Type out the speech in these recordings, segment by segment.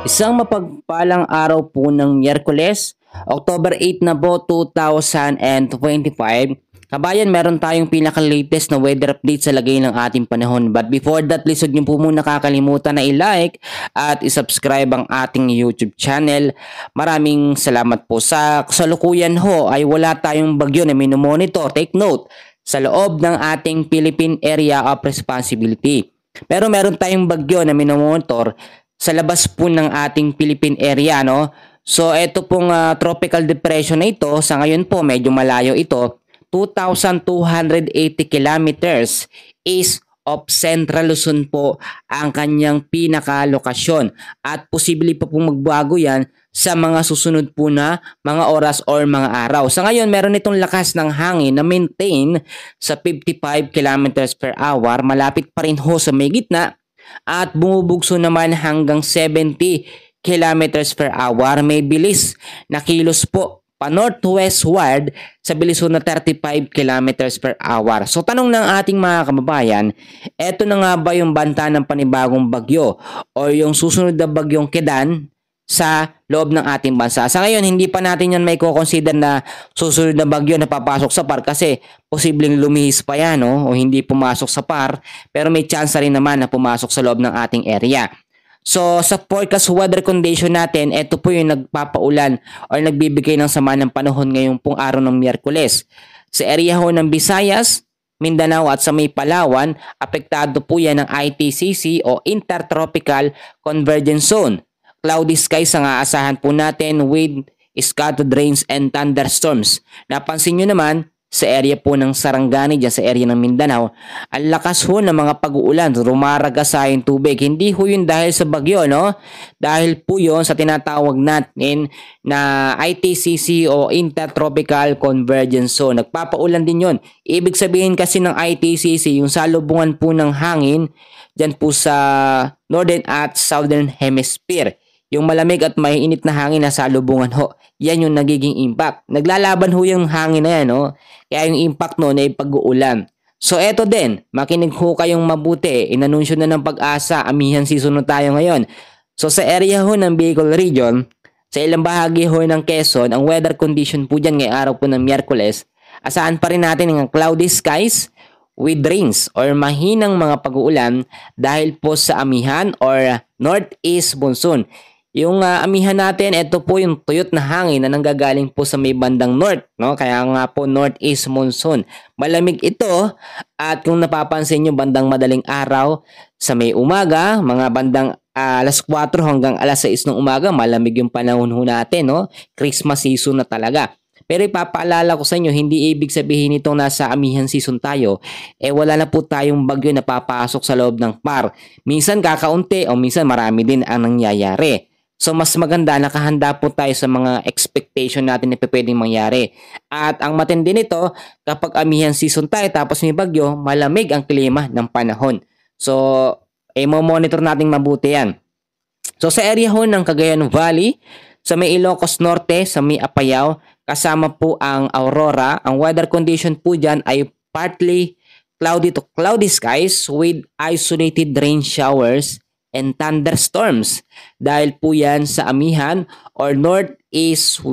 Isang mapagpalang araw po ng Miyerkules, October 8 na po 2025. Kabayan, meron tayong pinaka-latest na weather update sa lagay ng ating panahon. But before that, please huwag niyo po muna kakalimutan na i-like at i-subscribe ang ating YouTube channel. Maraming salamat po. Sa kasalukuyan ho ay wala tayong bagyo na minomonitor. Take note, sa loob ng ating Philippine Area of Responsibility. Pero meron tayong bagyo na minomonitor sa labas po ng ating Philippine area, no? So ito pong tropical depression na ito, sa ngayon po medyo malayo ito, 2,280 kilometers east of Central Luzon po ang kanyang pinakalokasyon at posible pa pong magbago yan sa mga susunod po na mga oras or mga araw. Sa ngayon, meron itong lakas ng hangin na maintain sa 55 kilometers per hour, malapit pa rin ho sa may gitna at bumubugso naman hanggang 70 kilometers per hour. May bilis na kilos po pa northwestward sa bilis na 35 kilometers per hour. So tanong ng ating mga kababayan, eto na nga ba yung banta ng panibagong bagyo o yung susunod na bagyong Kedan sa loob ng ating bansa? Sa ngayon, hindi pa natin yan may consider na susunod na bagyo na papasok sa PAR kasi posibleng lumihis pa yan, no? O hindi pumasok sa PAR, pero may chance rin naman na pumasok sa loob ng ating area. So sa forecast weather condition natin, ito po yung nagpapaulan o nagbibigay ng sama ng panahon ngayong pong araw ng Miyerkules. Sa area ho ng Visayas, Mindanao at sa may Palawan, apektado po yan ng ITCC o Intertropical Convergence Zone. Cloudy skies ang aasahan po natin with scattered rains and thunderstorms. Napansin nyo naman sa area po ng Sarangani, dyan sa area ng Mindanao, ang lakas ho ng mga pag-uulan, rumaragasa yung tubig. Hindi ho yun dahil sa bagyo, no? Dahil po yun sa tinatawag natin na ITCC o Intertropical Convergence Zone. Nagpapaulan din yun. Ibig sabihin kasi ng ITCC, yung salubungan po ng hangin dyan po sa Northern at Southern Hemisphere. Yung malamig at maiinit na hangin na salubungan ho, yan yung nagiging impact. Naglalaban ho yung hangin na yan, no? Kaya yung impact noon ay pag-uulan. So eto din, makinig ho kayong mabuti. Inanunsyo na ng Pag-asa, amihan season na tayo ngayon. So sa area ho ng Bicol Region, sa ilang bahagi ho ng Quezon, ang weather condition po dyan ngayong araw po ng Miyerkules, asahan pa rin natin ng cloudy skies with rains or mahinang mga pag-uulan dahil po sa amihan or northeast monsoon. Yung amihan natin, ito po yung tuyot na hangin na nanggagaling po sa may bandang north, no? Kaya nga po northeast monsoon. Malamig ito at kung napapansin nyo bandang madaling araw sa may umaga, mga bandang alas 4 hanggang alas 6 ng umaga, malamig yung panahon ho natin, no? Christmas season na talaga. Pero ipapaalala ko sa inyo, hindi ibig sabihin itong nasa amihan season tayo, wala na po tayong bagyo na papasok sa loob ng PAR. Minsan kakaunti o minsan marami din ang nangyayari. So mas maganda nakahanda po tayo sa mga expectation natin na pwedeng mangyari. At ang matindi nito, kapag amihan season tayo tapos may bagyo, malamig ang klima ng panahon. So mo-monitor natin mabuti yan. So sa area ho ng Cagayan Valley, sa may Ilocos Norte, sa may Apayao, kasama po ang Aurora. Ang weather condition po dyan ay partly cloudy to cloudy skies with isolated rain showers and thunderstorms. Dahil po yan sa amihan or northeast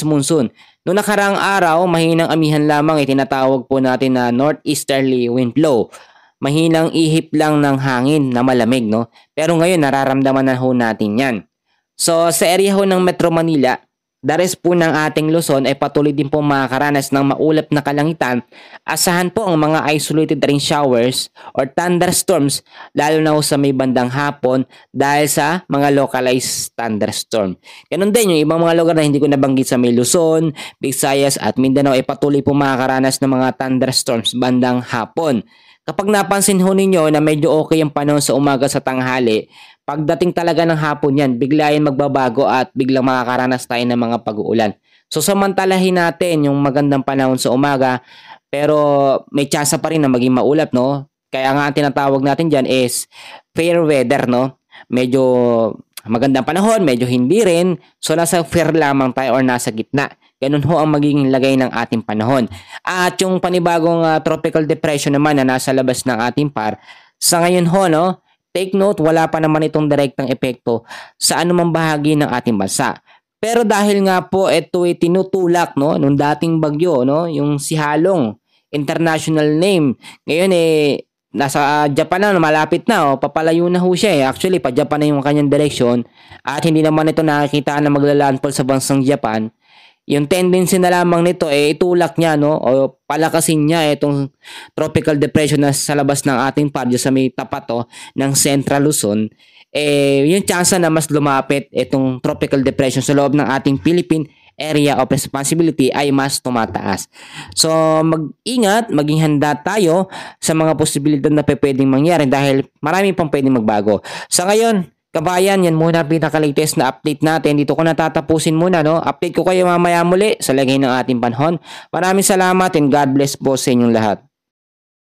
monsoon. Noong nakaraang araw, mahinang amihan lamang tinatawag po natin na northeasterly wind flow. Mahinang ihip lang ng hangin na malamig, no? Pero ngayon nararamdaman na ho natin yan. So sa area ho ng Metro Manila, the rest po ng ating Luzon ay patuloy din po makakaranas ng maulap na kalangitan. Asahan po ang mga isolated rain showers or thunderstorms lalo na ho sa may bandang hapon dahil sa mga localized thunderstorm. Ganun din yung ibang mga lugar na hindi ko nabanggit sa may Luzon, Visayas at Mindanao ay patuloy po makakaranas ng mga thunderstorms bandang hapon. Kapag napansin ho ninyo na medyo okay ang panahon sa umaga sa tanghali, pagdating talaga ng hapon yan, bigla yan magbabago at biglang makakaranas tayo ng mga pag-uulan. So samantalahin natin yung magandang panahon sa umaga, pero may chance pa rin na maging maulap, no? Kaya nga ang tinatawag natin dyan is fair weather, no? Medyo magandang panahon, medyo hindi rin. So nasa fair lamang tayo or nasa gitna. Ganun ho ang magiging lagay ng ating panahon. At yung panibagong tropical depression naman na nasa labas ng ating PAR, Sa ngayon ho, no, take note, wala pa naman itong direktang epekto sa anumang bahagi ng ating bansa. Pero dahil nga po ito ay tinutulak, no, nung dating bagyo, no, yung si Halong, international name. Ngayon nasa Japan na, malapit na, papalayo na ho siya Actually, pa Japan na yung kanyang direksyon at hindi naman ito nakikita na maglalandfall sa bansang Japan. Yung tendency na lamang nito itulak niya, no, o palakasin niya itong tropical depression na sa labas ng ating parjo sa may tapat ng Central Luzon. Yung chance na mas lumapit itong tropical depression sa loob ng ating Philippine area of responsibility ay mas tumataas. So, mag-ingat, maging handa tayo sa mga posibilidad na pwedeng mangyari dahil marami pang pwedeng magbago. Sa ngayon, kabayan, yan muna pinaka-latest na update natin. Dito ko natatapusin muna, no? Update ko kayo mamaya muli sa lagay ng ating panahon. Maraming salamat and God bless po sa inyong lahat.